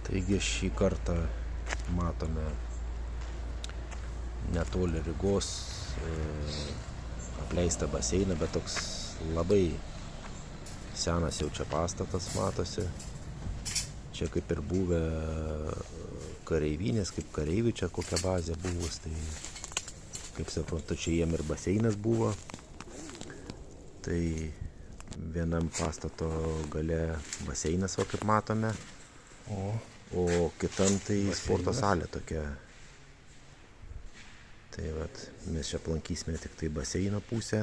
Taigi šį kartą matome netoli Rygos apleistą baseiną, bet toks labai senas jau čia pastatas matosi. Čia kaip ir buvę kareivinės, kaip kareivių čia kokia bazė buvus, tai kaip suprantu, čia jiem ir baseinas buvo. Tai vienam pastato gale baseinas, o kaip matome, o kitam tai sporto salė tokia. Tai vat, mes čia aplankysime tik tai baseino pusę,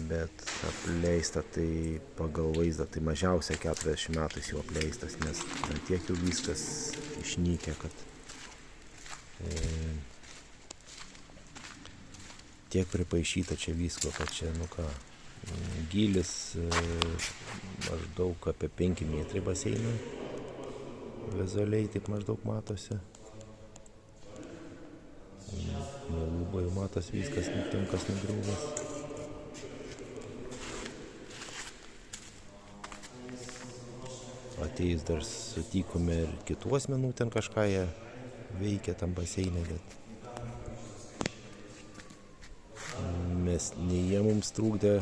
bet apleista tai pagal vaizdą tai mažiausia 40 metais jau apleistas, nes tiek jau viskas išnykę, kad tiek pripaišyta čia visko, kad čia, gilis maždaug apie 5 metrai baseino, vizualiai taip maždaug matosi. Nuo lubų jau matos viskas nutinkas nugriuvęs. Atėjus dar sutikome ir kitų asmenų, ten kažką jie veikia tam baseinė, bet nei jie mums trūkdė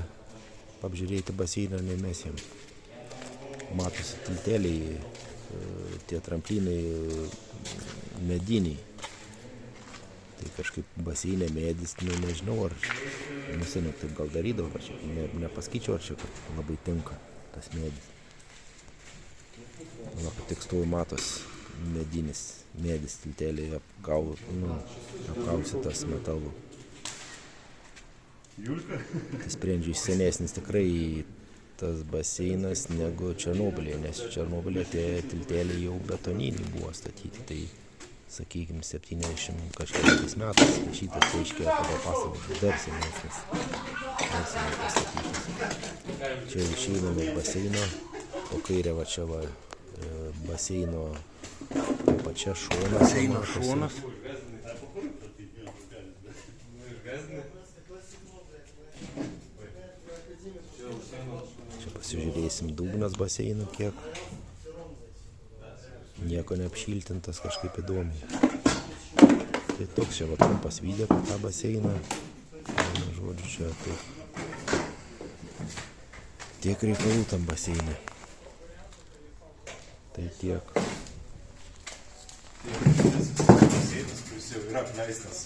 apžiūrėti baseiną, nei mes jiem. Matosi tilteliai, tie tramplinai mediniai. Tai kažkaip baseinė medis, nežinau, ar seniau taip gal darydavo, bet nepasakyčiau, ar čia labai tinka tas medis. Tekstūrų matos medis tilteliai apkaustytas metalu. Tai sprendžiu senesnis tikrai tas baseinas negu Černobylyje, nes Černobylyje tie tilteliai jau betoniniai buvo statyti. Tai sakykime, 70 kažkeliais metais šitas aiškiai pagal pastatą dar senesnis pastatytas. Čia išeiname iš baseino, po kairę va čia va baseino pačia šonas. Čia pasižiūrėsim dugnas baseino kiek. Nieko neapšiltintas, kažkaip įdomiai. Tai toks čia va trumpas video apie tą baseiną. Žodžiu, čia tiek reikalų tam baseinė. Tai tiek. Baseinas, kuris jau yra apleistas.